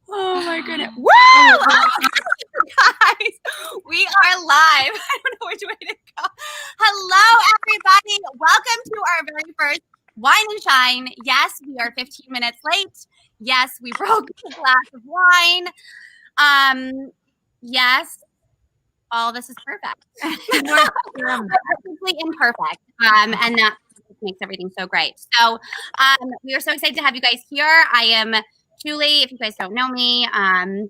Oh my goodness. Woo! Oh, guys, we are live. I don't know which way to go. Hello, everybody. Welcome to our very first Wine and Shine. Yes, we are 15 minutes late. Yes, we broke a glass of wine. Yes, all this is perfect. Perfectly imperfect. And that makes everything so great. So we are so excited to have you guys here. I am Julie, if you guys don't know me. I'm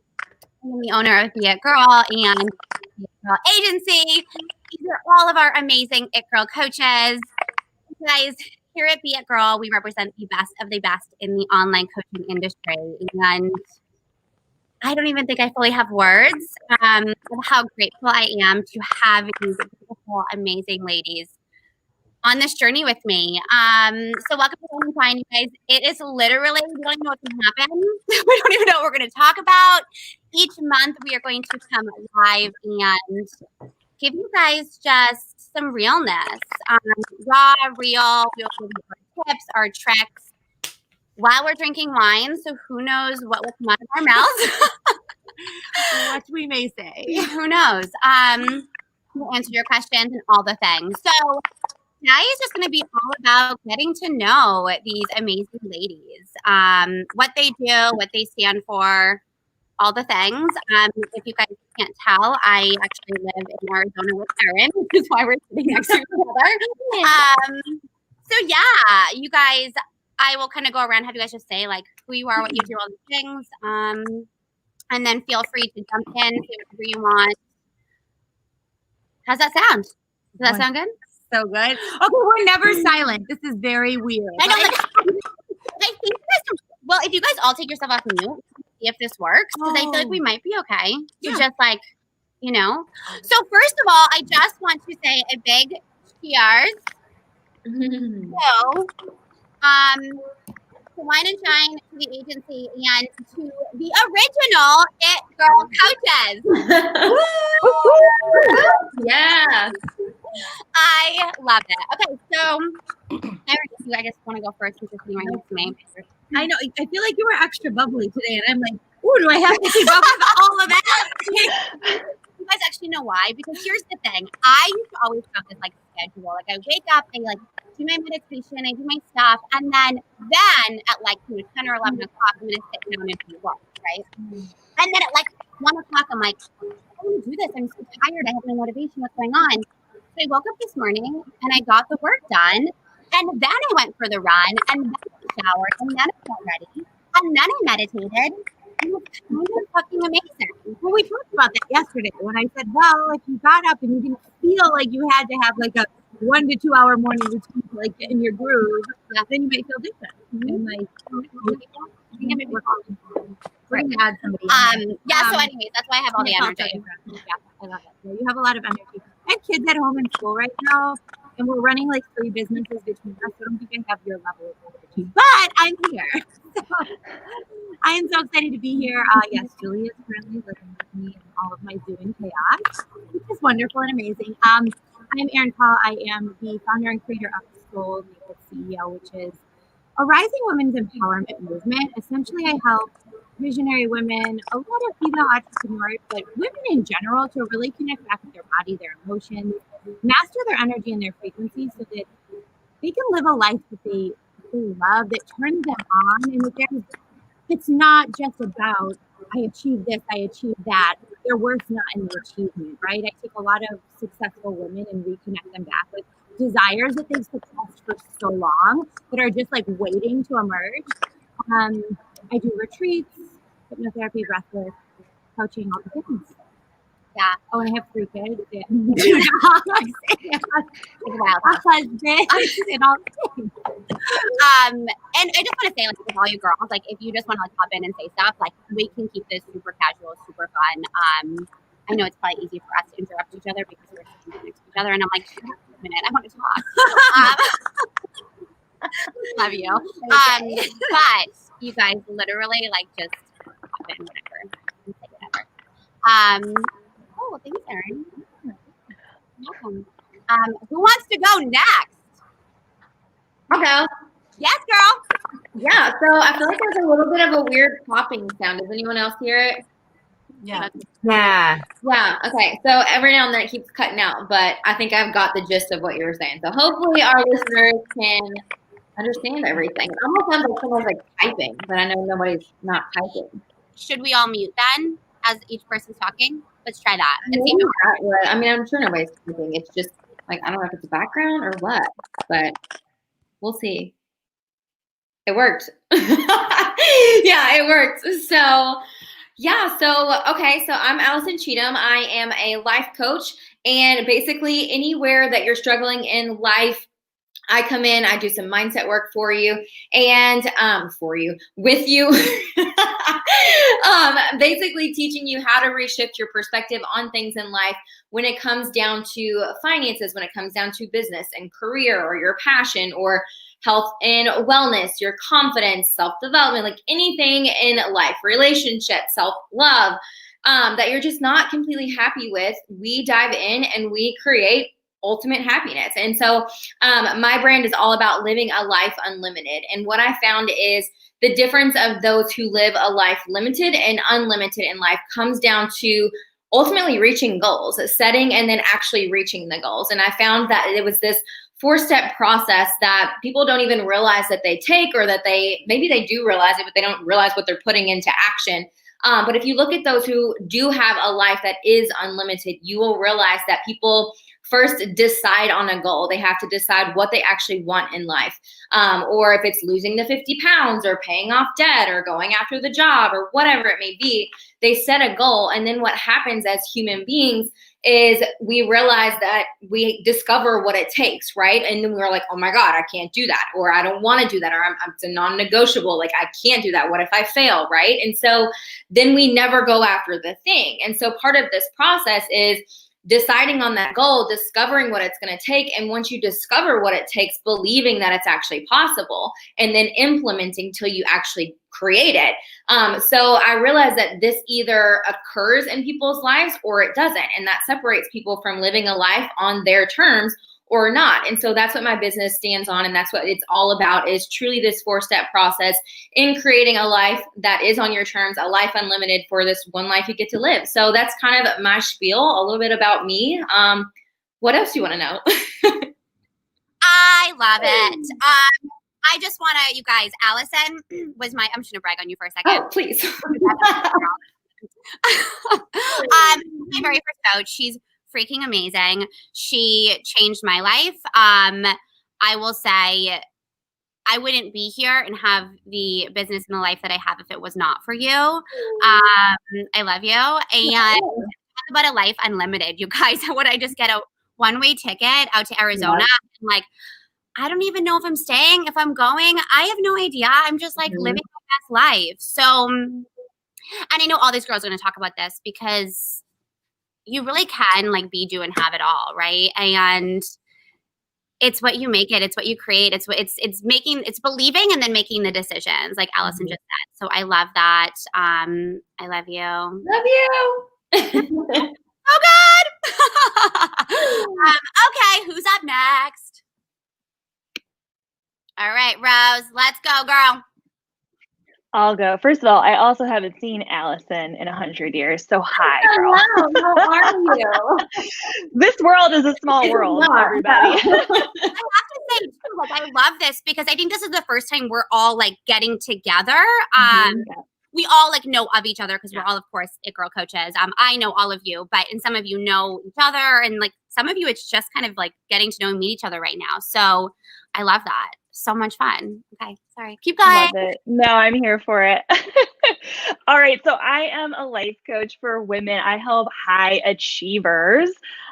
the owner of Be It Girl and Be It Girl Agency. These are all of our amazing It Girl coaches. You guys, here at Be It Girl, we represent the best of the best in the online coaching industry. And I don't even think I fully have words of how grateful I am to have these beautiful, amazing ladies on this journey with me. So welcome to Wine and Shine, you guys. It is literally, we don't even know what's going to happen. We don't even know what we're going to talk about. Each month we are going to come live and give you guys just some realness. Raw, real. We'll give you our tips, our tricks while we're drinking wine. So who knows what will come out of our mouths. What we may say. Who knows? We'll answer your questions and all the things. So today is just going to be all about getting to know these amazing ladies, what they do, what they stand for, all the things. If you guys can't tell, I actually live in Arizona with Erin, which is why we're sitting next to each other. So yeah, you guys, I will kind of go around, have you guys just say like who you are, what you do, all the things, and then feel free to jump in, say whatever you want. How's that sound? Does that sound good? So good. Okay, we're never silent. This is very weird. I know. Like, I think you guys. Well, if you guys all take yourself off mute, see if this works, because I feel like we might be okay. So just like, you know. So first of all, I just want to say a big cheers. So, to Wine and Shine, to the agency, and to the original It Girl coaches. Yes. I love it. Okay, so I just want to go first since you're sitting right next to me. I know. I feel like you were extra bubbly today, and I'm like, oh, do I have to keep up with all of that? You guys actually know why? Because here's the thing. I used to always have this like schedule. Like I wake up, I like do my meditation, I do my stuff, and then at like 10 or 11 o'clock, I'm gonna sit down and do work, right? And then at like 1 o'clock, I'm like, I don't want to do this. I'm so tired. I have no motivation. What's going on? So I woke up this morning and I got the work done, and then I went for the run, and then I showered, and then I got ready, and then I meditated. It was kind of fucking amazing. Well, we talked about that yesterday when I said, well, if you got up and you didn't feel like you had to have like a 1 to 2 hour morning routine to like get in your groove, then you might feel different. And like, I think I might work on it. We're going to add somebody. So anyways, that's why I have all the energy. Yeah, I love it. Yeah, you have a lot of energy. I have kids at home in school right now, and we're running like 3 businesses between us. So I don't think I have your level of energy, but I'm here. So I am so excited to be here. Yes, Julie is currently living with me in all of my Zoom chaos, which is wonderful and amazing. I'm Erin Paul. I am the founder and creator of Soul Naked CEO, which is a rising women's empowerment movement. Essentially, I help visionary women, a lot of female entrepreneurs, but women in general, to really connect back with their body, their emotions, master their energy and their frequency so that they can live a life that they love, that turns them on, and that it's not just about, I achieved this, I achieved that. Their worth's not in their achievement, right? I take a lot of successful women and reconnect them back with desires that they've suppressed for so long that are just like waiting to emerge. I do retreats, hypnotherapy, breathwork, coaching, all the things. Yeah. Oh, and I have 3 kids and 2 dogs and a husband and all the things. And I just want to say, like, with all you girls, like, if you just want to like hop in and say stuff, like, we can keep this super casual, super fun. I know it's probably easy for us to interrupt each other because we're sitting next to each other, and I'm like, a minute, I want to talk. Love you. But you guys literally like just hop in, whatever. Say whatever. Oh, thanks, Erin. Welcome. Who wants to go next? Okay. Yes, girl. Yeah, so I feel like there's a little bit of a weird popping sound. Does anyone else hear it? Yeah. Yeah. Yeah, okay. So every now and then it keeps cutting out, but I think I've got the gist of what you were saying. So hopefully our listeners can understand everything. It almost sounds like someone's like typing, but I know nobody's not typing. Should we all mute then as each person's talking? Let's try that. And see Maybe if that would- I mean, I'm sure nobody's typing. It's just like, I don't know if it's a background or what, but we'll see. It worked. Yeah, it worked. So, yeah, so, okay, so I'm Allison Cheatham. I am a life coach, and basically anywhere that you're struggling in life, I come in, I do some mindset work for you and with you, basically teaching you how to reshift your perspective on things in life when it comes down to finances, when it comes down to business and career or your passion or health and wellness, your confidence, self-development, like anything in life, relationship, self-love, that you're just not completely happy with. We dive in and we create ultimate happiness. And so my brand is all about living a life unlimited. And what I found is the difference of those who live a life limited and unlimited in life comes down to ultimately reaching goals, setting and then actually reaching the goals. And I found that it was this 4-step process that people don't even realize that they take, or that maybe they do realize it, but they don't realize what they're putting into action. But if you look at those who do have a life that is unlimited, you will realize that people first decide on a goal. They have to decide what they actually want in life. Or if it's losing the 50 pounds or paying off debt or going after the job or whatever it may be, they set a goal. And then what happens as human beings is we realize that we discover what it takes, right? And then we're like, oh my God, I can't do that. Or I don't want to do that. Or it's a non-negotiable. Like, I can't do that. What if I fail, right? And so then we never go after the thing. And so part of this process is deciding on that goal, discovering what it's going to take. And once you discover what it takes, believing that it's actually possible, and then implementing till you actually create it. So I realized that this either occurs in people's lives or it doesn't. And that separates people from living a life on their terms or not. And so that's what my business stands on. And that's what it's all about, is truly this 4-step process in creating a life that is on your terms, a life unlimited for this one life you get to live. So that's kind of my spiel, a little bit about me. What else do you want to know? I love it. I just want to, you guys, Allison was I'm just going to brag on you for a second. Oh, please. My very first coach, she's freaking amazing. She changed my life. I will say I wouldn't be here and have the business and the life that I have if it was not for you. I love you. And talk about a life unlimited, you guys. Would I just get a one-way ticket out to Arizona? Yeah. Like, I don't even know if I'm staying, if I'm going. I have no idea. I'm just like living my best life. So, and I know all these girls are going to talk about this because you really can like be, do, and have it all, right? And it's what you make it. It's what you create. It's believing and then making the decisions, like Allison just said. So I love that. I love you. Love you. Oh God. Okay, who's up next? All right, Rose, let's go, girl. I'll go. First of all, I also haven't seen Allison in 100 years. So hi, girl. Hello, how are you? This world is a small world, everybody. I have to say, too, like, I love this because I think this is the first time we're all like getting together. We all like know of each other because we're all, of course, It Girl coaches. I know all of you, and some of you know each other, and like some of you, it's just kind of like getting to know and meet each other right now. So I love that. So much fun. Okay, sorry. Keep going. Love it. No, I'm here for it. All right. So I am a life coach for women. I help high achievers.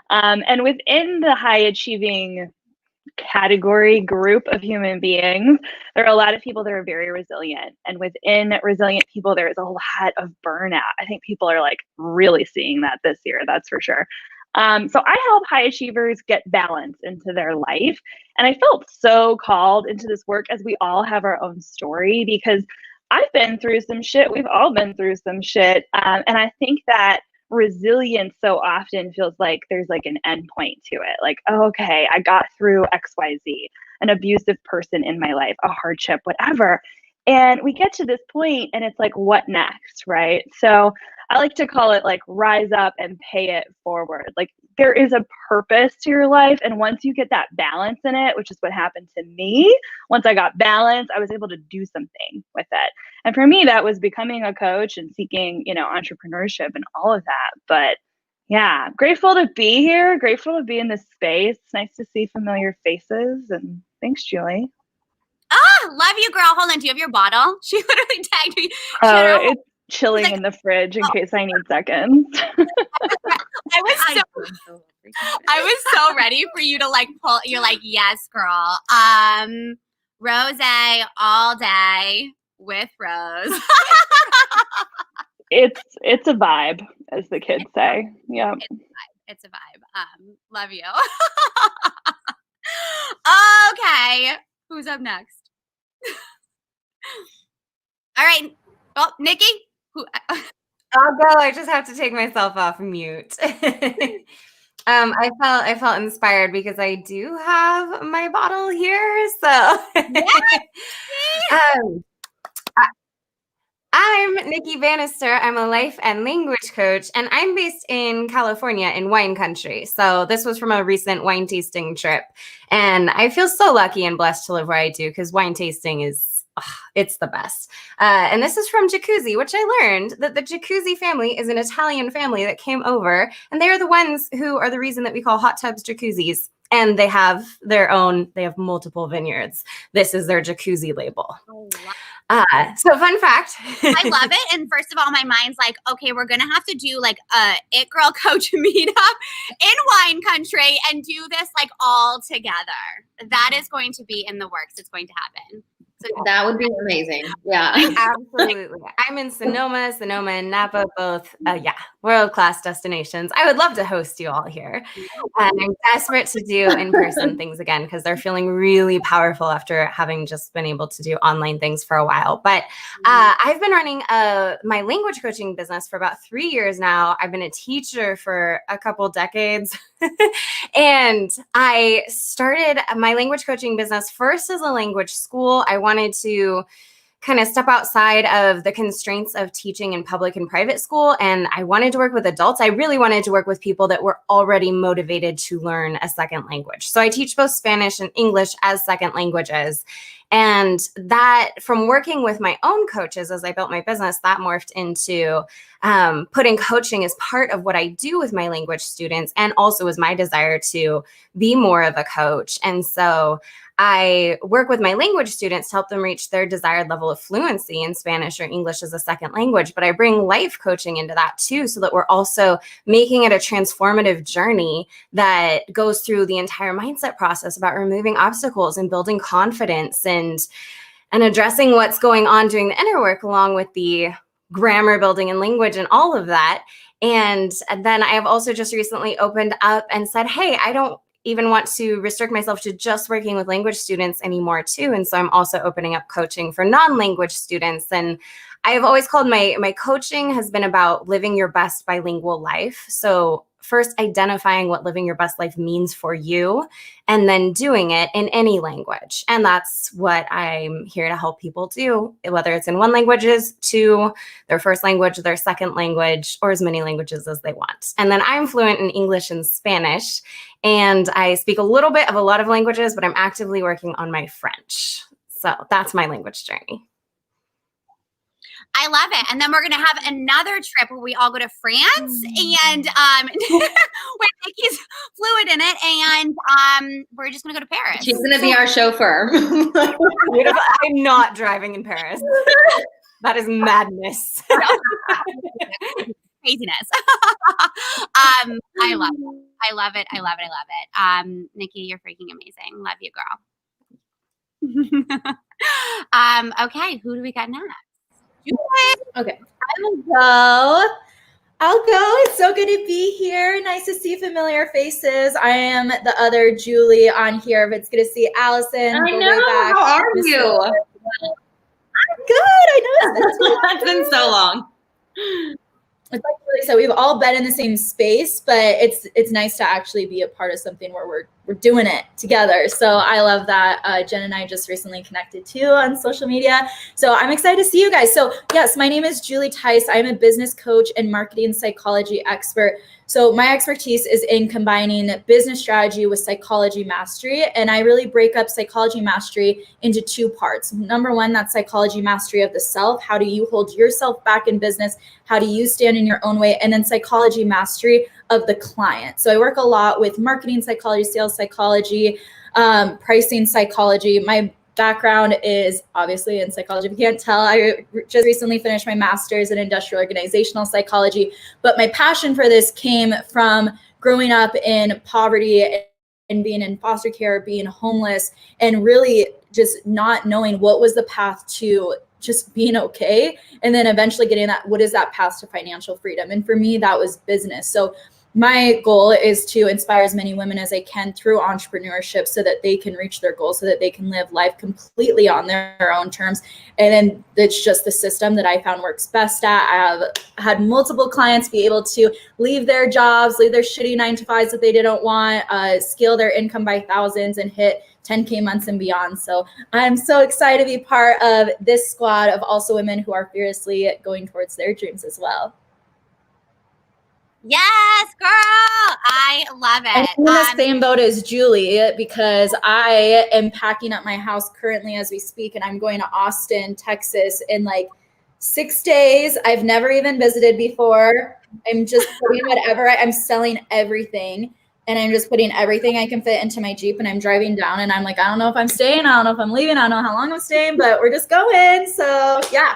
And within the high achieving category group of human beings, there are a lot of people that are very resilient. And within resilient people, there is a lot of burnout. I think people are like really seeing that this year. That's for sure. So I help high achievers get balance into their life. And I felt so called into this work, as we all have our own story, because I've been through some shit. We've all been through some shit. And I think that resilience so often feels like there's like an end point to it. Like, oh, okay, I got through XYZ, an abusive person in my life, a hardship, whatever. And we get to this point and it's like, what next, right? So I like to call it like rise up and pay it forward. Like there is a purpose to your life. And once you get that balance in it, which is what happened to me, once I got balance, I was able to do something with it. And for me, that was becoming a coach and seeking, entrepreneurship and all of that. But yeah, grateful to be here, grateful to be in this space. It's nice to see familiar faces. And thanks, Julie. Love you, girl. Hold on. Do you have your bottle? She literally tagged me. Oh, it's chilling in the fridge in case I need seconds. I was so ready for you to like pull. You're like, yes, girl. Rose all day with Rose. It's a vibe, as the kids say. Yeah. It's a vibe. Love you. Okay. Who's up next? All right. Well, Nikki. I'll go. I just have to take myself off mute. I felt inspired because I do have my bottle here. So I'm Nikki Bannister. I'm a life and language coach, and I'm based in California in wine country. So this was from a recent wine tasting trip. And I feel so lucky and blessed to live where I do because wine tasting is it's the best. And this is from Jacuzzi, which I learned that the Jacuzzi family is an Italian family that came over, and they are the ones who are the reason that we call hot tubs jacuzzis. And they have multiple vineyards. This is their Jacuzzi label. So fun fact. I love it. And first of all, my mind's like, okay, we're going to have to do like a It Girl Coach meetup in wine country and do this like all together. That is going to be in the works. It's going to happen. So that would be amazing. Yeah. Absolutely. I'm in Sonoma and Napa, both, world-class destinations. I would love to host you all here. And I'm desperate to do in-person things again because they're feeling really powerful after having just been able to do online things for a while. But I've been running my language coaching business for about 3 years now. I've been a teacher for a couple decades. And I started my language coaching business first as a language school. I wanted to kind of step outside of the constraints of teaching in public and private school. And I wanted to work with adults. I really wanted to work with people that were already motivated to learn a second language. So I teach both Spanish and English as second languages. And that from working with my own coaches as I built my business, that morphed into putting coaching as part of what I do with my language students, and also was my desire to be more of a coach. And so I work with my language students to help them reach their desired level of fluency in Spanish or English as a second language. But I bring life coaching into that too, so that we're also making it a transformative journey that goes through the entire mindset process about removing obstacles and building confidence and addressing what's going on, doing the inner work along with the grammar building and language and all of that. And then I have also just recently opened up and said, hey, I don't even want to restrict myself to just working with language students anymore too. And so I'm also opening up coaching for non-language students. And I've always called my coaching has been about living your best bilingual life. So first identifying what living your best life means for you, and then doing it in any language. And that's what I'm here to help people do, whether it's in one languages, to their first language, their second language, or as many languages as they want. And then I'm fluent in English and Spanish, and I speak a little bit of a lot of languages, but I'm actively working on my French. So that's my language journey. I love it. And then we're going to have another trip where we all go to France and where Nikki's fluent in it. And we're just going to go to Paris. She's going to be our chauffeur. I'm not driving in Paris. That is madness. Craziness. I love it. I love it. I love it. I love it. Nikki, you're freaking amazing. Love you, girl. Okay. Who do we got next? Okay, I'll go. It's so good to be here. Nice to see familiar faces. I am the other Julie on here, but it's good to see Allison. I know. How are you? I'm good. I know It's been so long. It's like really, so we've all been in the same space, but it's nice to actually be a part of something where we're doing it together. So I love that. Jen and I just recently connected too on social media. So I'm excited to see you guys. So yes, my name is Julie Tice. I'm a business coach and marketing psychology expert. So my expertise is in combining business strategy with psychology mastery. And I really break up psychology mastery into two parts. Number one, that's psychology mastery of the self. How do you hold yourself back in business? How do you stand in your own way? And then psychology mastery of the client. So I work a lot with marketing psychology, sales psychology, pricing psychology. My background is obviously in psychology. If you can't tell, I just recently finished my master's in industrial organizational psychology, but my passion for this came from growing up in poverty and being in foster care, being homeless, and really just not knowing what was the path to just being okay. And then eventually getting that, what is that path to financial freedom? And for me, that was business. So my goal is to inspire as many women as I can through entrepreneurship so that they can reach their goals, so that they can live life completely on their own terms. And then it's just the system that I found works best at. I have had multiple clients be able to leave their jobs, leave their shitty 9-to-5s that they didn't want, scale their income by thousands and hit 10K months and beyond. So I'm so excited to be part of this squad of also women who are fearlessly going towards their dreams as well. Yes, girl. I love it. I'm in the same boat as Julie because I am packing up my house currently as we speak, and I'm going to Austin, Texas in like 6 days. I've never even visited before. I'm just putting whatever, I'm selling everything, and I'm just putting everything I can fit into my Jeep, and I'm driving down, and I'm like, I don't know if I'm staying. I don't know if I'm leaving. I don't know how long I'm staying, but we're just going. So yeah.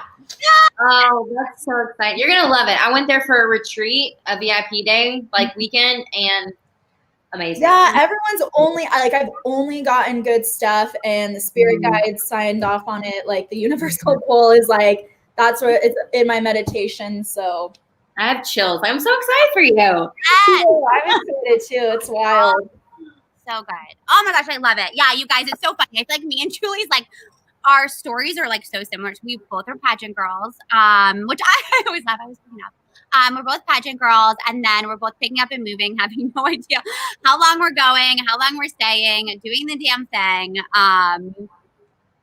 Oh, that's so exciting. You're going to love it. I went there for a retreat, a VIP day, like weekend, and amazing. Yeah, everyone's I've only gotten good stuff, and the spirit guides signed off on it. Like the universal pull is like, that's where it's in my meditation. So I have chills. I'm so excited for you. I'm excited too. It's wild. So good. Oh my gosh, I love it. Yeah, you guys, it's so funny. I feel like me and Julie's like, our stories are like so similar. We both are pageant girls, which I always love. I was picking up. We're both pageant girls, and then we're both picking up and moving, having no idea how long we're going, how long we're staying, doing the damn thing.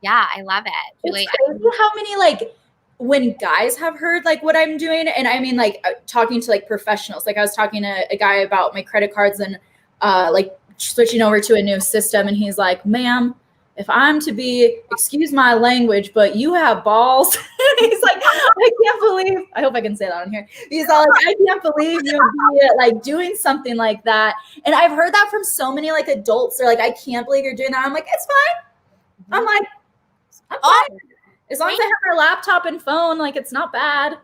Yeah, I love it. Julie, it's crazy how many like when guys have heard like what I'm doing, and I mean like talking to like professionals. Like I was talking to a guy about my credit cards and like switching over to a new system, and he's like, "Ma'am, if I'm to be, excuse my language, but you have balls." He's like, I can't believe, I hope I can say that on here. He's all like, I can't believe you'd be like doing something like that. And I've heard that from so many like adults. They're like, I can't believe you're doing that. I'm like, it's fine. I'm like, I'm fine. As long as I have my laptop and phone, like it's not bad.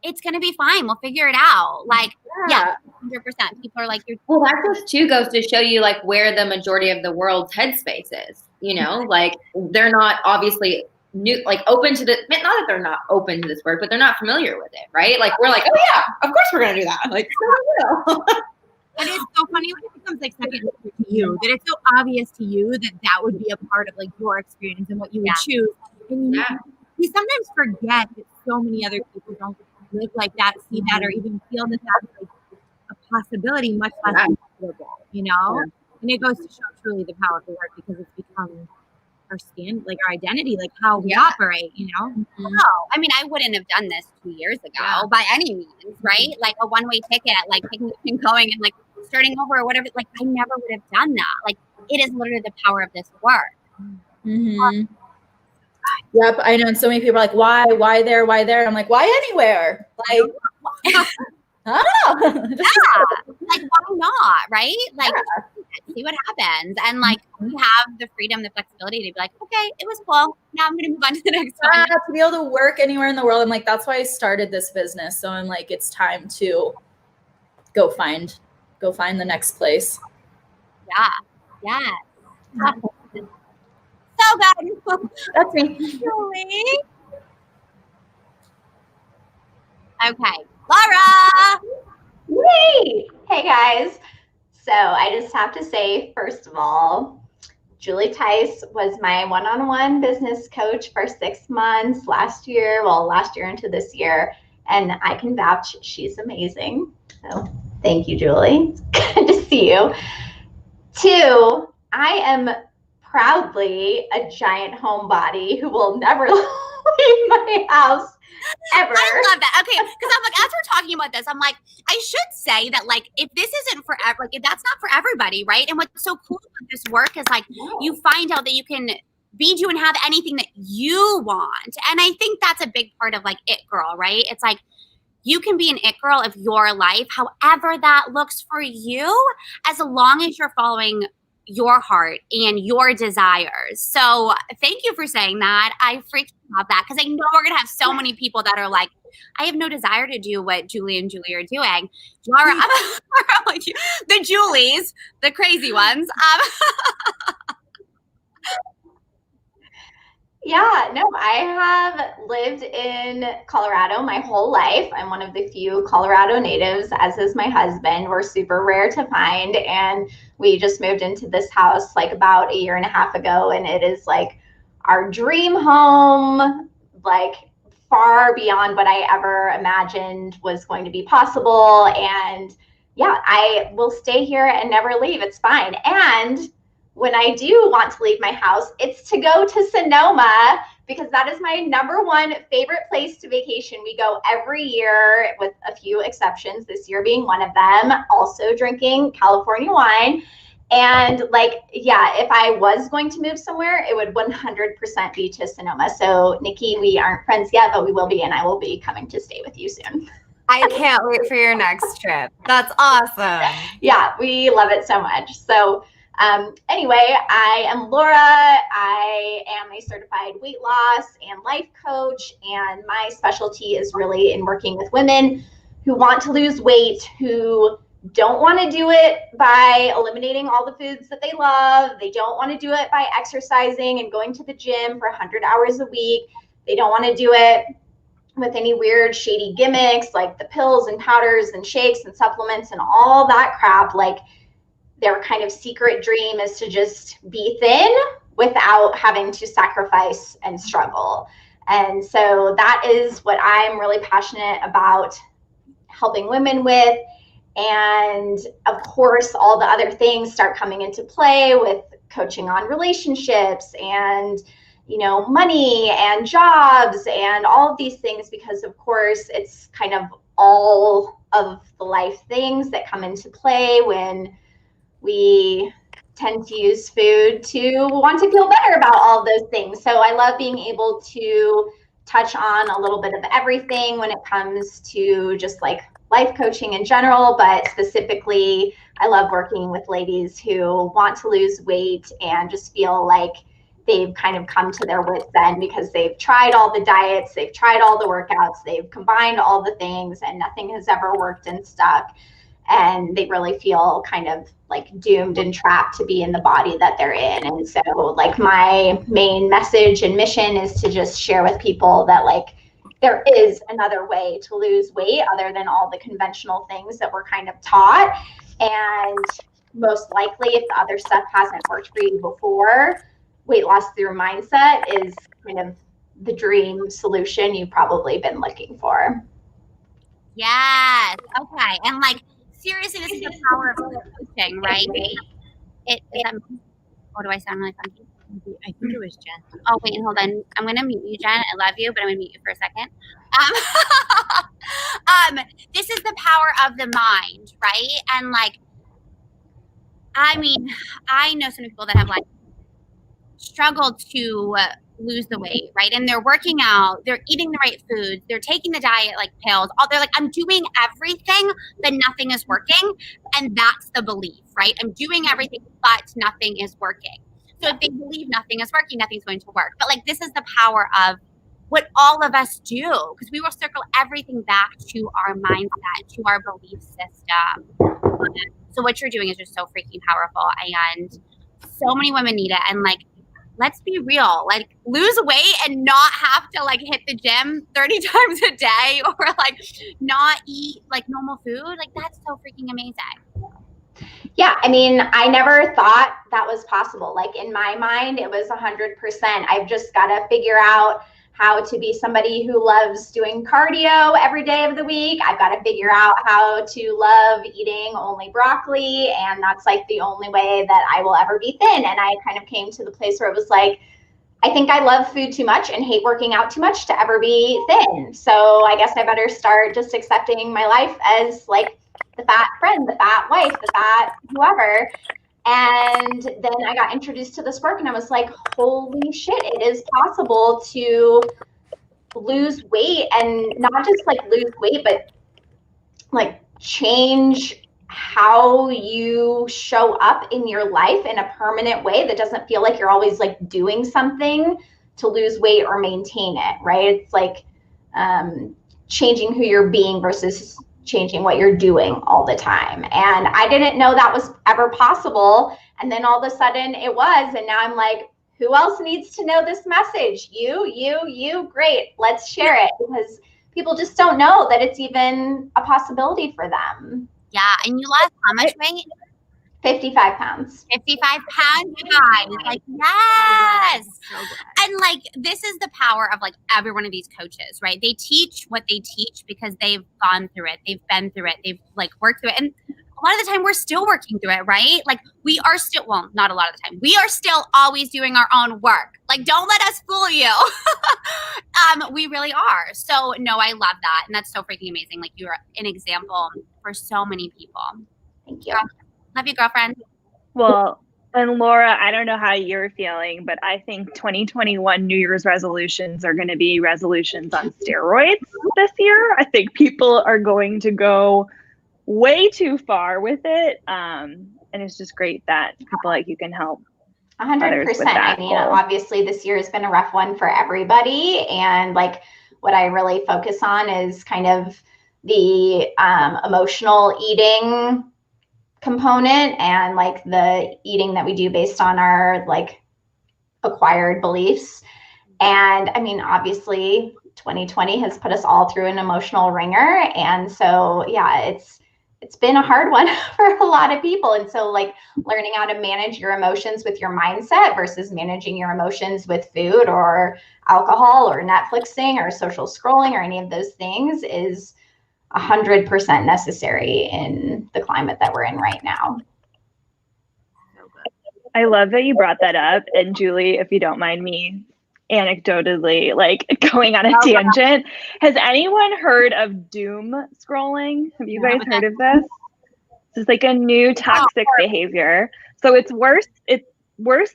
it's going to be fine. We'll figure it out. Like, yeah, 100%. People are like, well, that just too goes to show you like where the majority of the world's headspace is, you know, like they're not obviously new, like open to the, not that they're not open to this work, but they're not familiar with it. Right. Like we're like, oh yeah, of course we're going to do that. Like, and it's so funny when it becomes like second nature to you, that it's so obvious to you that that would be a part of like your experience and what you would choose. And you sometimes forget that so many other people don't live like that, see that, or even feel that that's like a possibility, much less possible, you know? And it goes to show truly the power of the work, because it's become our like our identity, like how we operate, you know? no, I mean, I wouldn't have done this 2 years ago by any means, right? Like a one-way ticket, like taking and going and like starting over or whatever. Like I never would have done that. Like it is literally the power of this work. Mm-hmm. Yep, I know. And so many people are like, why there? And I'm like, why anywhere? Like, I don't know. Like, why not? Right? Like, see what happens. And like, we have the freedom, the flexibility to be like, okay, it was cool. Now I'm going to move on to the next one. To be able to work anywhere in the world. I'm like, that's why I started this business. So I'm like, it's time to go find the next place. Yeah. So good. That's me. Julie. Okay. Laura. Hey guys. So I just have to say, first of all, Julie Tice was my one-on-one business coach for 6 months last year into this year. And I can vouch she's amazing. So thank you, Julie. It's good to see you. 2, I am proudly a giant homebody who will never leave my house ever. I love that. Okay, because I'm like, as we're talking about this, I'm like, I should say that, like, if this isn't for like, if that's not for everybody, right? And what's so cool about this work is like, you find out that you can be you and have anything that you want, and I think that's a big part of like It Girl, right? It's like you can be an It Girl of your life, however that looks for you, as long as you're following your heart and your desires. So thank you for saying that. I freaking love that, because I know we're gonna have so many people that are like, I have no desire to do what Julie and Julie are doing. Laura, I'm like, the Julies, the crazy ones. Yeah, no, I have lived in Colorado my whole life. I'm one of the few Colorado natives, as is my husband. We're super rare to find, and we just moved into this house like about a year and a half ago, and it is like our dream home, like far beyond what I ever imagined was going to be possible. And yeah, I will stay here and never leave. It's fine. And when I do want to leave my house, it's to go to Sonoma, because that is my #1 favorite place to vacation. We go every year with a few exceptions, this year being one of them, also drinking California wine. And like, yeah, if I was going to move somewhere, it would 100% be to Sonoma. So Nikki, we aren't friends yet, but we will be, and I will be coming to stay with you soon. I can't wait for your next trip. That's awesome. Yeah, we love it so much. So anyway, I am Laura. I am a certified weight loss and life coach, and my specialty is really in working with women who want to lose weight, who don't want to do it by eliminating all the foods that they love. They don't want to do it by exercising and going to the gym for 100 hours a week. They don't want to do it with any weird shady gimmicks like the pills and powders and shakes and supplements and all that crap. Like, their kind of secret dream is to just be thin without having to sacrifice and struggle. And so that is what I'm really passionate about helping women with. And of course, all the other things start coming into play with coaching on relationships and, you know, money and jobs and all of these things, because of course it's kind of all of the life things that come into play when we tend to use food to want to feel better about all of those things. So I love being able to touch on a little bit of everything when it comes to just like life coaching in general, but specifically I love working with ladies who want to lose weight and just feel like they've kind of come to their wits end because they've tried all the diets, they've tried all the workouts, they've combined all the things, and nothing has ever worked and stuck. And they really feel kind of like doomed and trapped to be in the body that they're in. And so like my main message and mission is to just share with people that like there is another way to lose weight other than all the conventional things that we're kind of taught. And most likely, if the other stuff hasn't worked for you before, weight loss through mindset is kind of the dream solution you've probably been looking for. Yes. Okay. And like, seriously, this is the power of coaching, right? What do I sound really funky? I think it was Jen. Oh, wait, hold on. I'm going to mute you, Jen. I love you, but I'm going to mute you for a second. This is the power of the mind, right? And like, I mean, I know some people that have like struggled to lose the weight, right? And they're working out, they're eating the right foods, they're taking the diet like pills. They're like, I'm doing everything, but nothing is working. And that's the belief, right? I'm doing everything, but nothing is working. So if they believe nothing is working, nothing's going to work. But like, this is the power of what all of us do, because we will circle everything back to our mindset, to our belief system. So what you're doing is just so freaking powerful, and so many women need it. And like, let's be real, like lose weight and not have to like hit the gym 30 times a day or like not eat like normal food. Like, that's so freaking amazing. Yeah, I mean, I never thought that was possible. Like in my mind, it was 100%. I've just got to figure out how to be somebody who loves doing cardio every day of the week. I've got to figure out how to love eating only broccoli, and that's like the only way that I will ever be thin. And I kind of came to the place where it was like, I think I love food too much and hate working out too much to ever be thin. So I guess I better start just accepting my life as like the fat friend, the fat wife, the fat whoever. And then I got introduced to this work and I was like, holy shit, it is possible to lose weight, and not just like lose weight, but like change how you show up in your life in a permanent way that doesn't feel like you're always like doing something to lose weight or maintain it, right? It's like changing who you're being versus changing what you're doing all the time. And I didn't know that was ever possible. And then all of a sudden it was. And now I'm like, who else needs to know this message? You, great. Let's share it, because people just don't know that it's even a possibility for them. Yeah. And you lost how much weight? 55 pounds. 55 pounds, you guys. Like, yes. And like, this is the power of like every one of these coaches, right? They teach what they teach because they've gone through it. They've been through it. They've like worked through it. And a lot of the time we're still working through it, right? Like we are still, well, not a lot of the time. We are still always doing our own work. Like, don't let us fool you. We really are. So no, I love that. And that's so freaking amazing. Like you're an example for so many people. Thank you. Love you, girlfriend. Well, and Laura, I don't know how you're feeling, but I think 2021 New Year's resolutions are going to be resolutions on steroids this year. I think people are going to go way too far with it. And it's just great that people like you can help. 100%. I mean, obviously this year has been a rough one for everybody. And like what I really focus on is kind of the emotional eating component and like the eating that we do based on our like acquired beliefs. And I mean, obviously 2020 has put us all through an emotional ringer. And so, yeah, it's been a hard one for a lot of people. And so like learning how to manage your emotions with your mindset versus managing your emotions with food or alcohol or Netflixing or social scrolling or any of those things is 100% necessary in the climate that we're in right now. I love that you brought that up. And Julie, if you don't mind me anecdotally, like going on a tangent, has anyone heard of doom scrolling? Have you guys heard of this? This is like a new toxic behavior. So it's worse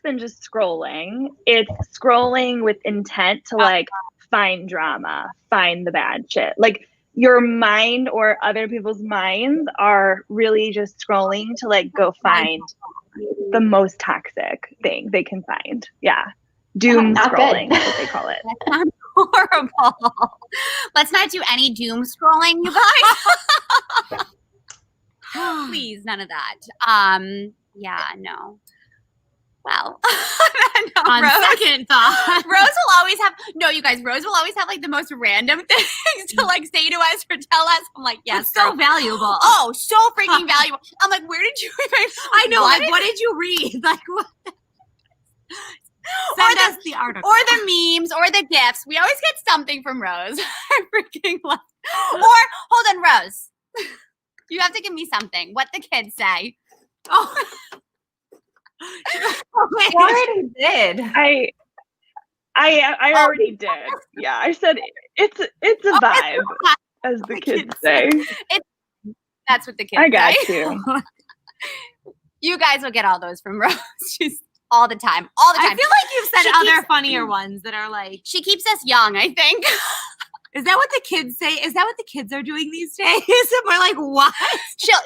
than just scrolling. It's scrolling with intent to like find drama, find the bad shit. Like your mind or other people's minds are really just scrolling to like go find the most toxic thing they can find. Yeah. Doom scrolling is what they call it. That sounds horrible. Let's not do any doom scrolling, you guys. Please, none of that. Yeah, no. Well, no, On second thought. Rose will always have, no, you guys, Rose will always have like the most random things to like say to us or tell us. I'm like, yes, It's so valuable. Oh, so freaking valuable. I'm like, where did you even, I know. What did you read? Like what? Send us the article. Or the memes or the gifts. We always get something from Rose. I freaking love. Or hold on, Rose. You have to give me something. What the kids say. Oh, I already did. I already did. Yeah, I said it's a vibe, as the kids say. That's what the kids say. I got you. You guys will get all those from Rose. She's all the time. All the time. I feel like you've said She other keeps- funnier ones that are like, She keeps us young, I think. is that what the kids say? Is that what the kids are doing these days? And we're like, what?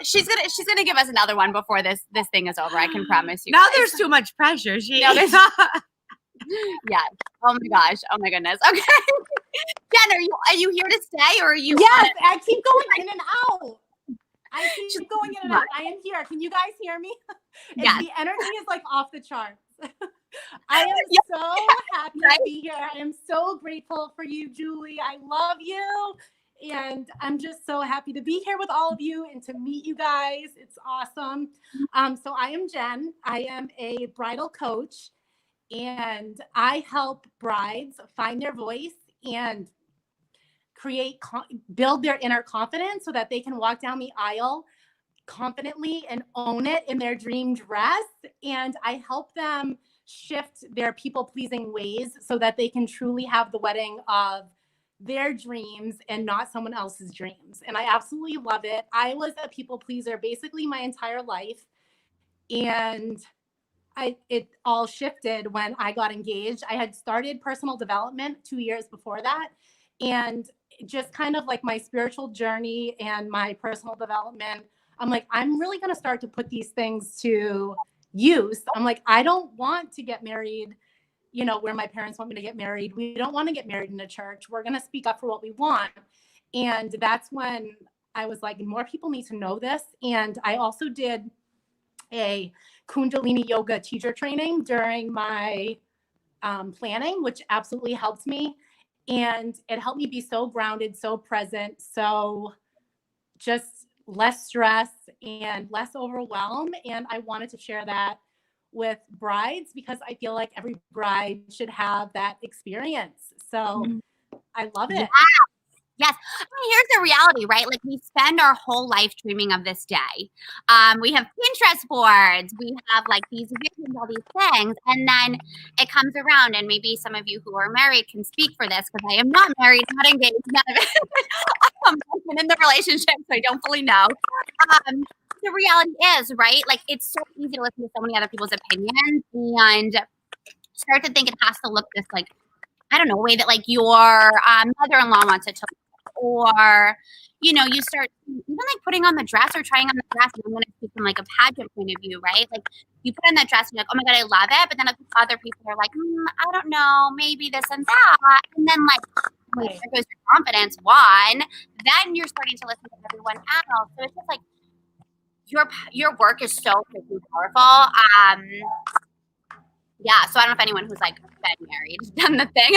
She's gonna give us another one before this thing is over. I can promise you. Now guys. there's too much pressure. No, there's- Yeah. Oh my gosh. Oh my goodness. Okay. Jen, are you here to stay or are you? Yes, I keep going in and out. I keep going in and out. I am here. Can you guys hear me? Yes. The energy is like off the charts. I am so happy to be here. I am so grateful for you, Julie. I love you. And I'm just so happy to be here with all of you and to meet you guys. It's awesome. So I am Jen. I am a bridal coach. And I help brides find their voice and build their inner confidence so that they can walk down the aisle confidently and own it in their dream dress. And I help them shift their people-pleasing ways so that they can truly have the wedding of their dreams and not someone else's dreams. And I absolutely love it. I was a people pleaser basically my entire life. And it all shifted when I got engaged. I had started personal development 2 years before that. And just kind of like my spiritual journey and my personal development, I'm like, I'm really going to start to put these things to use. I'm like, I don't want to get married, you know, where my parents want me to get married. We don't want to get married in a church. We're going to speak up for what we want. And that's when I was like, more people need to know this. And I also did a Kundalini yoga teacher training during my planning, which absolutely helped me. And it helped me be so grounded, so present, so just less stress and less overwhelm. And I wanted to share that with brides because I feel like every bride should have that experience. So I love it. Yes. I mean, here's the reality, right? Like we spend our whole life dreaming of this day. We have Pinterest boards, we have like these visions, all these things. And then it comes around, and maybe some of you who are married can speak for this because I am not married, not engaged, none of it. I've been in the relationship, so I don't fully know. The reality is, right? Like it's so easy to listen to so many other people's opinions and start to think it has to look this like, I don't know, way that like your mother-in-law wants it to look, or, you know, you start even like putting on the dress or trying on the dress. And I'm going to speak from like a pageant point of view, right? Like you put on that dress and you're like, oh my God, I love it. But then other people are like, I don't know, maybe this and that. And then like, there goes your confidence, one. Then you're starting to listen to everyone else. So it's just like, your work is so freaking powerful. Yeah, so I don't know if anyone who's like been married done the thing.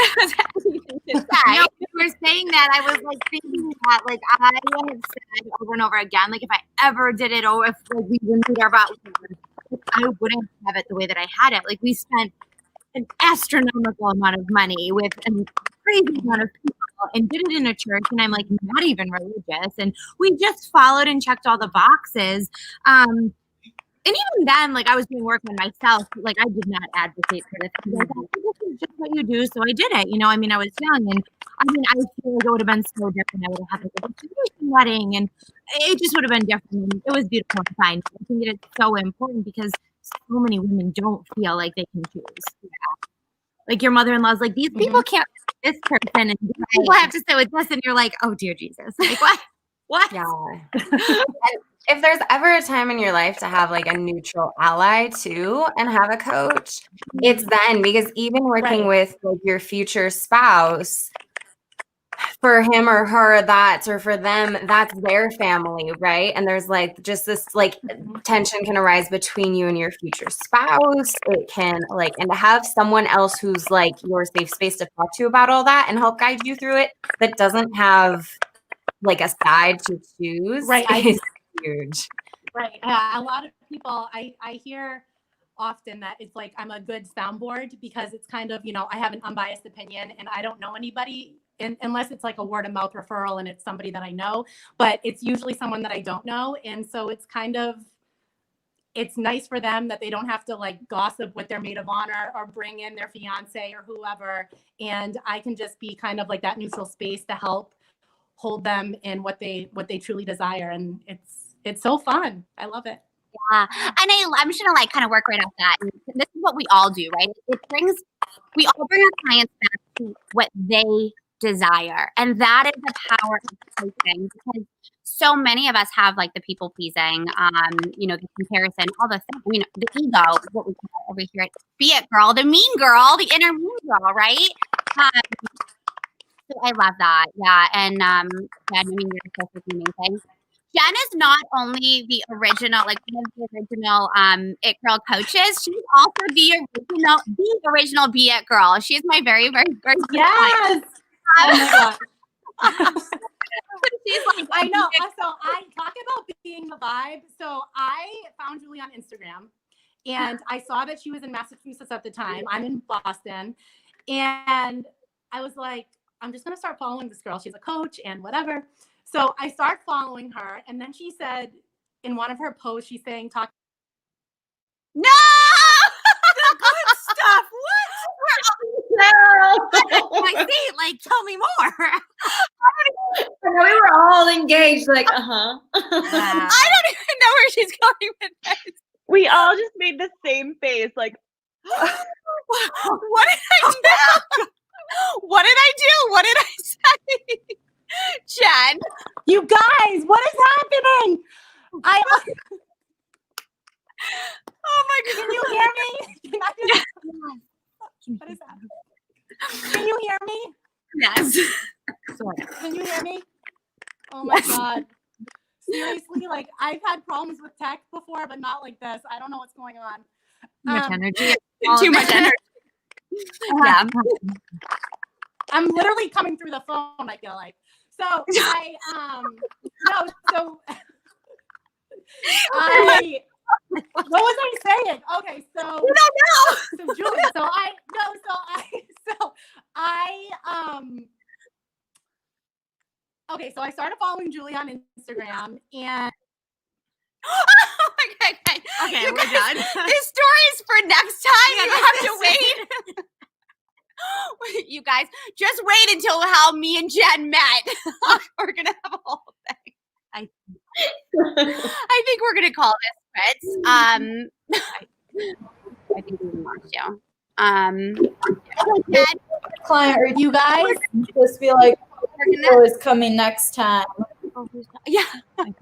No, you were saying that, I was like thinking that, like I have said over and over again, like if I ever did it, or if like we renewed our vows, I wouldn't have it the way that I had it. Like we spent an astronomical amount of money with a crazy amount of people and did it in a church, and I'm like not even religious, and we just followed and checked all the boxes. And even then, like I was doing work on myself, like I did not advocate for this. Like, this is just what you do, so I did it. You know, I mean, I was young, and I mean, I feel like it would have been so different. I would have had like a destination wedding, and it just would have been different. And it was beautiful and fine. I think that it's so important because so many women don't feel like they can choose. Yeah. Like your mother-in-law's like, these people can't be this person, and people have to sit with this, and you're like, oh dear Jesus, like what? What? Yeah. If there's ever a time in your life to have like a neutral ally too and have a coach, it's then, because even working with like your future spouse, for him or her, or for them, that's their family, right? And there's like just this like tension can arise between you and your future spouse. It can like, and to have someone else who's like your safe space to talk to about all that and help guide you through it, that doesn't have like a side to choose, is huge. Right. A lot of people, I hear often that it's like I'm a good soundboard because it's kind of, you know, I have an unbiased opinion and I don't know anybody unless it's like a word of mouth referral and it's somebody that I know, but it's usually someone that I don't know. And so it's kind of, it's nice for them that they don't have to like gossip with their maid of honor or bring in their fiance or whoever. And I can just be kind of like that neutral space to help hold them in what they truly desire. And it's so fun. I love it. Yeah. And I'm just gonna like kind of work right off that. And this is what we all do, right? We all bring our clients back to what they desire. And that is the power of coaching, because so many of us have like the people pleasing, you know, the comparison, all the things, you know, the ego, what we call it over here. Be it girl, the mean girl, the inner mean girl, right? So I love that. Yeah. And Jen, I mean, you're so freaking amazing. Jen is not only the original, like one of the original It Girl coaches, she's also the original Be It Girl. She's my very, very first Yes. Oh my God. She's like, I know. So I talk about being the vibe. So I found Julie on Instagram and I saw that she was in Massachusetts at the time. I'm in Boston. And I was like, I'm just going to start following this girl. She's a coach and whatever. So I start following her. And then she said in one of her posts, she's saying, talk. No! The good stuff. What? I see. Like, tell me more. We were all engaged, like, uh-huh. I don't even know where she's going with this. We all just made the same face, like, What did I do? What did I do? What did I say? Jen. You guys, what is happening? Oh my God. Can you hear me? Can I just, what is that? Can you hear me? Yes. Can you hear me? Oh my God. Seriously, like I've had problems with tech before, but not like this. I don't know what's going on. Much energy. Too much energy. Yeah. I'm literally coming through the phone, I feel like. So what was I saying? Okay, so You don't know. So Julie, so I started following Julie on Instagram and Okay, we're done. This story is for next time. You have to wait. You guys, just wait until how me and Jen met. We're gonna have a whole thing. I think we're gonna call this quits. I think we lost you. Jen, Client or you guys, just be like, we're who is coming next time? yeah.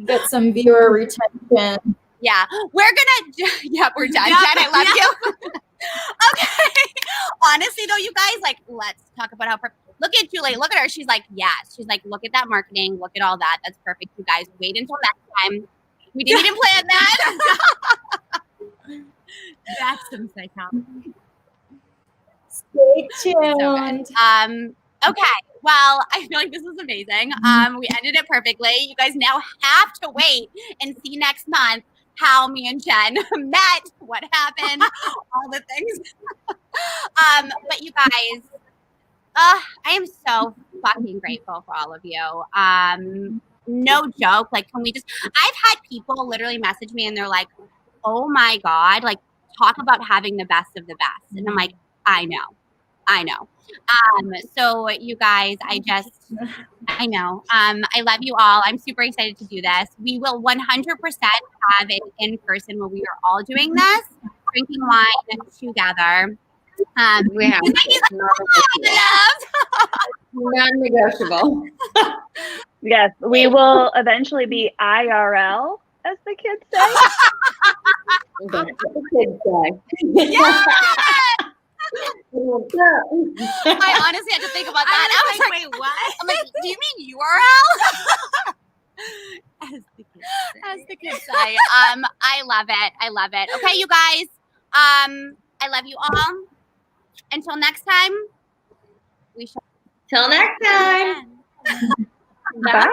Get some viewer retention. Yeah, we're gonna. Yeah, we're done. Jen, I love you. Okay. Honestly, though, you guys, like, let's talk about how perfect. Look at Julie. Look at her. She's like, yes. She's like, look at that marketing. Look at all that. That's perfect. You guys, wait until next time. We didn't even plan that. That's some psychology. Stay So tuned. good. Okay. Well, I feel like this was amazing. We ended it perfectly. You guys now have to wait and see next month how me and Jen met, what happened, all the things. But you guys, I am so fucking grateful for all of you. No joke. Like, can we just, I've had people literally message me and they're like, oh my God, like, talk about having the best of the best. And I'm like, I know. So you guys, I know. I love you all. I'm super excited to do this. We will 100% have it in person where we are all doing this, drinking wine together. We have non-negotiable. yes, we will eventually be IRL, as the kids say. That's what the kids say. Yeah! I honestly had to think about that. I was like, wait, what? I'm like, do you mean URL? As the kids say. I love it. Okay, you guys. I love you all. Until next time, we shall. Till next time. Bye.